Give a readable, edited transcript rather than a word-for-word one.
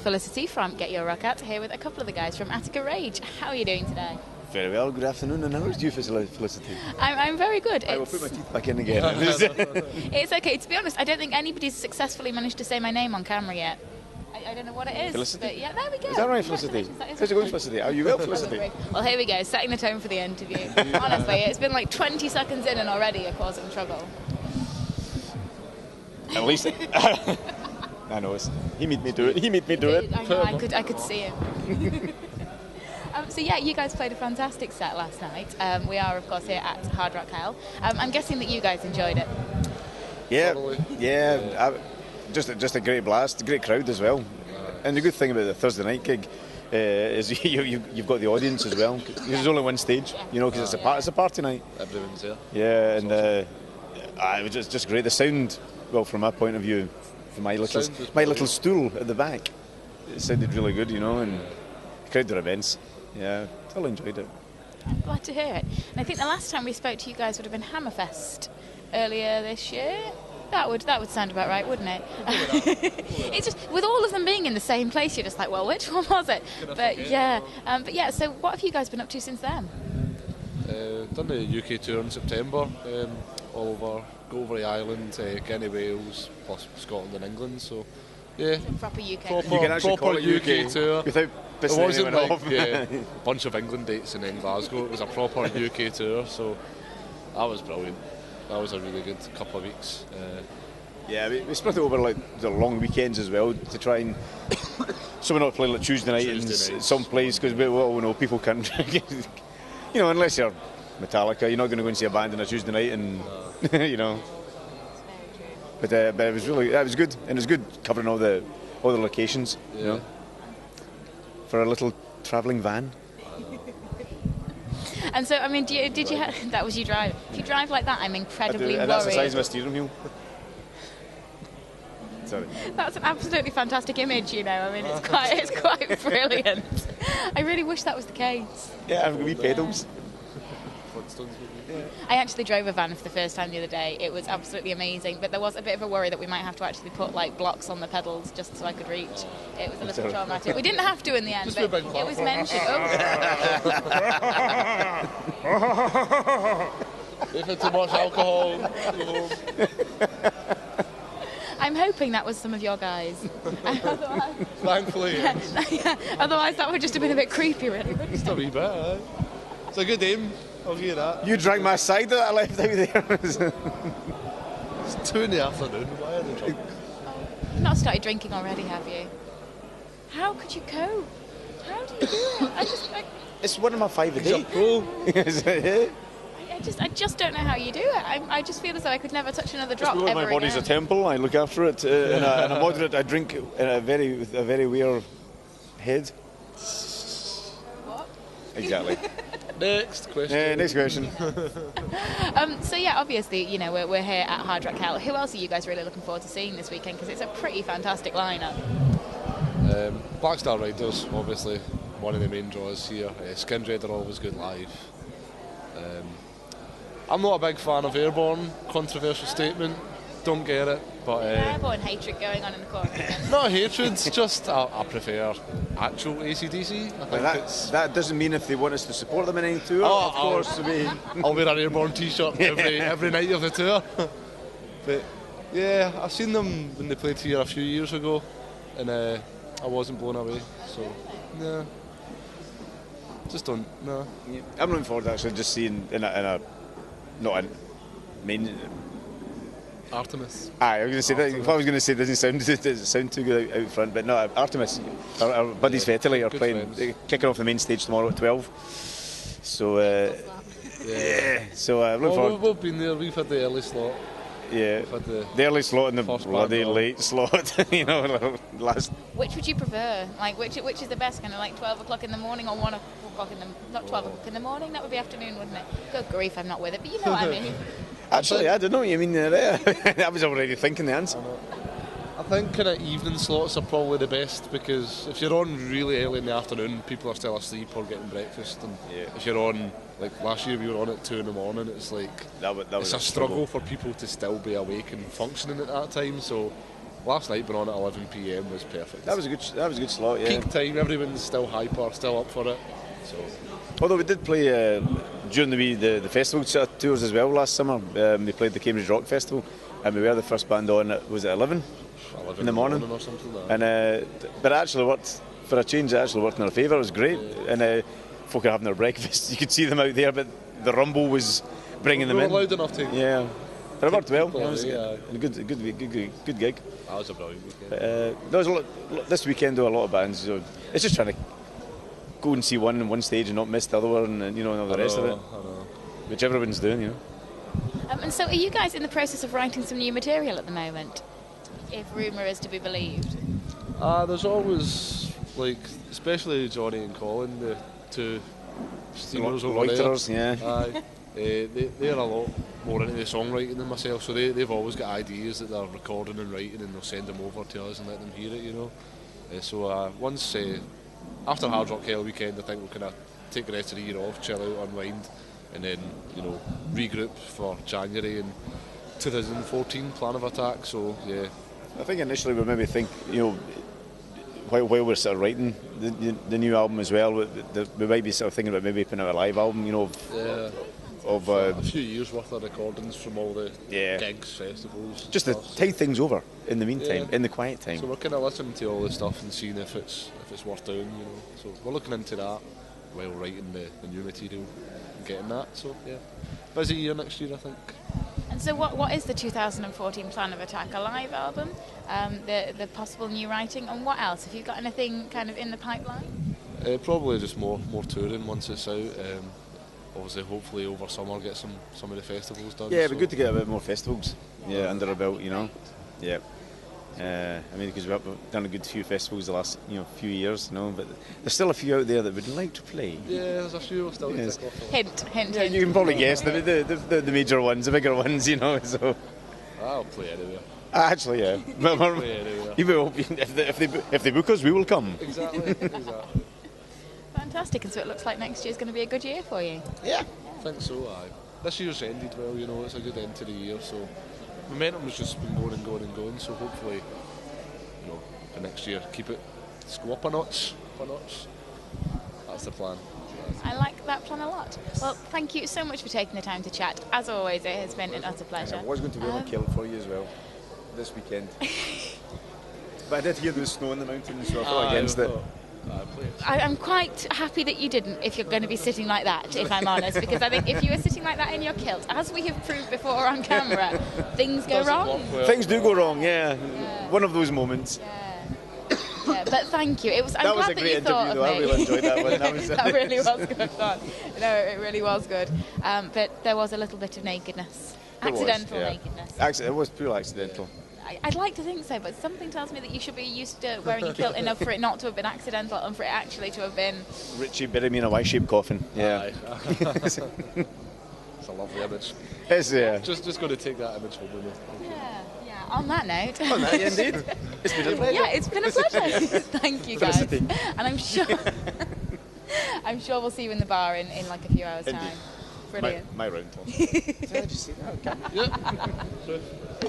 Felicity from GetYourRockOut here with a couple of the guys from Attica Rage. How are you doing today? Very well, good afternoon, and how are you, Felicity? I'm very good. I will put my teeth back in again. It's okay, to be honest, I don't think anybody's successfully managed to say my name on camera yet. I don't know what it is. Felicity? But yeah, there we go. Is that right, Felicity? How's it going, Felicity? Are you well, Felicity? Well, here we go, setting the tone for the interview. Honestly, it's been like 20 seconds in and already you're causing trouble. At least... I know, he made me do it. He made me do it. I know, I could see him. So yeah, you guys played a fantastic set last night. We are, of course, here at Hard Rock Hell. I'm guessing that you guys enjoyed it. Yeah. Just a great blast, a great crowd as well. And the good thing about the Thursday night gig is you've got the audience as well. There's only one stage, because it's a party night. Everyone's there. Yeah, and it was just great. The sound, well, from my point of view, from my little stool at the back, it sounded really good, and the crowd were immense. Yeah, totally enjoyed it. I'm glad to hear it. And I think the last time we spoke to you guys would have been Hammerfest earlier this year. That would sound about right, wouldn't it? It's just with all of them being in the same place, you're just like, well, which one was it? But yeah. So what have you guys been up to since then? Done the UK tour in September, all over, go over the island, Guinea, Wales, plus Scotland and England. So yeah, proper UK. You can actually call it UK tour without pissing it wasn't anyone like off. a bunch of England dates and then Glasgow. It was a proper UK tour, so that was brilliant. That was a really good couple of weeks. Yeah, we split it over like the long weekends as well to try and so we're not playing like Tuesday night in some place because we all know people can't. Unless you're Metallica, you're not going to go and see a band on a Tuesday night, and But it was good, and it was good covering all the locations. Yeah. For a little travelling van. And so, I mean, that was you drive. If you drive like that, I'm incredibly worried. And that's the size of a steering wheel. Sorry. That's an absolutely fantastic image, I mean, it's quite brilliant. I really wish that was the case. Yeah, I've got wee pedals. I actually drove a van for the first time the other day. It was absolutely amazing, but there was a bit of a worry that we might have to actually put like blocks on the pedals just so I could reach. It was a little traumatic. We didn't have to in the end, but it was mentioned. If it's too much alcohol, I'm hoping that was some of your guys. Thankfully, yeah. Otherwise, that would just have been a bit creepy, really. Just a wee bit. It's a good aim. I'll hear that. You drank my cider that I left out there. It's 2 in the afternoon. Why are they drunk? You've not started drinking already, have you? How could you cope? How do you do it? It's one of my 5 a day. I just don't know how you do it. I just feel as though I could never touch another drop ever My body's again. a temple. I look after it in a moderate. I drink in a very weird head. What? Exactly. Next question. Next question. So yeah, obviously, we're here at Hard Rock Hell. Who else are you guys really looking forward to seeing this weekend? Because it's a pretty fantastic lineup. Black Star Riders, obviously, one of the main draws here. Skindred are always good live. I'm not a big fan of Airborne. Controversial statement. Don't get it. But Airborne hatred going on in the corner. not hatred, just I prefer actual AC/DC. I think that doesn't mean if they want us to support them in any tour, of course. I'll wear an Airborne t-shirt every night of the tour. But yeah, I've seen them when they played here a few years ago, and I wasn't blown away. So no, just don't. No. Yeah. I'm looking forward to actually just seeing in a not a main. Artemis. I was going to say that. If I was going to say it doesn't sound too good out front, but no, Artemis, our buddies Vetterli are playing, kicking off the main stage tomorrow at 12. So So I'm looking forward. We've been there. We've had the early slot. Yeah, the early slot and the bloody late slot. Last. Which would you prefer? Like, which is the best? Kind of like 12 o'clock in the morning or 1 o'clock in the not 12 o'clock in the morning? That would be afternoon, wouldn't it? Good grief, I'm not with it, but you know what I mean. Actually, I don't know what you mean there. I was already thinking the answer. I think kind of evening slots are probably the best, because if you're on really early in the afternoon, people are still asleep or getting breakfast, and if you're on, like last year we were on at 2 in the morning, it's like that was a struggle for people to still be awake and functioning at that time. So last night being on at 11 p.m. was perfect. That was a good slot. Yeah. Peak time, everyone's still hyper, still up for it. So, although we did play during the festival tours as well last summer. We played the Cambridge Rock Festival, and we were the first band on at, was it 11 in the morning or something like that. And but it actually worked for a change. It actually worked in our favour. It was great, and folk are having their breakfast. You could see them out there, but the rumble was bringing them in. Loud enough to. Yeah. But it worked well. It was away, a good gig. That was a brilliant weekend. There was a lot, this weekend, though, a lot of bands. So it's just trying to go and see one on one stage and not miss the other one, and and all the rest of it. I know. Which everyone's doing, And so, are you guys in the process of writing some new material at the moment? If rumour is to be believed. There's always, like, especially Johnny and Colin, the two steamers over Loiterers, there. yeah. Aye. They're a lot more into the songwriting than myself, so they've always got ideas that they're recording and writing, and they'll send them over to us and let them hear it, so once after Hard Rock Hell weekend, I think we'll kind of take the rest of the year off, chill out, unwind, and then regroup for January and 2014 plan of attack. So yeah, I think initially we maybe think while we're sort of writing the new album as well, we might be sort of thinking about maybe putting out a live album, of a few years worth of recordings from all the gigs, festivals, just to tide things over in the meantime, in the quiet time. So we're kind of listening to all this stuff and seeing if it's worth doing, So we're looking into that while writing the new material and getting that. So yeah, busy year next year, I think. And so, what is the 2014 plan of attack? A live album, the possible new writing, and what else? Have you got anything kind of in the pipeline? Probably just more touring once it's out. Obviously, hopefully over summer get some of the festivals done. Yeah, it'd be good to get a bit more festivals. Yeah, under our belt, Yeah. I mean, because we've done a good few festivals the last few years, but there's still a few out there that would like to play. Yeah, there's a few we're still to tick off. Hint. Yeah, you can probably guess the major ones, the bigger ones, So I'll play anywhere. Actually, yeah. Play anywhere. If they book us, we will come. Exactly. Fantastic, and so it looks like next year's going to be a good year for you. Yeah. I think so, aye. This year's ended well, it's a good end to the year, so momentum's just been going and going and going, so hopefully, the next year let's go up a notch. That's the plan. I like that plan a lot. Well, thank you so much for taking the time to chat. As always, it has been an utter pleasure. I was going to wear my kilt for you as well, this weekend. But I did hear there was snow in the mountains, so I fought against it. I'm quite happy that you didn't, if you're going to be sitting like that, if I'm honest, because I think if you were sitting like that in your kilt, as we have proved before on camera, things go wrong. Things do go wrong, yeah. One of those moments. Yeah, but thank you. I'm that was glad a great that you interview, though. I really enjoyed that one. That really was good fun. No, it really was good. But there was a little bit of nakedness. Accidental nakedness. It was pure accidental. I'd like to think so, but something tells me that you should be used to wearing your kilt enough for it not to have been accidental and for it actually to have been... Richie buried me in a Y-shaped coffin. Yeah. It's a lovely image. It's, yeah. Just going to take that image home with me. Yeah. On that note... Indeed. It's been a pleasure. Yeah, it's been a pleasure. Thank you, guys. And I'm sure we'll see you in the bar in like a few hours' time. Brilliant. My round. Did I just say that? Yeah.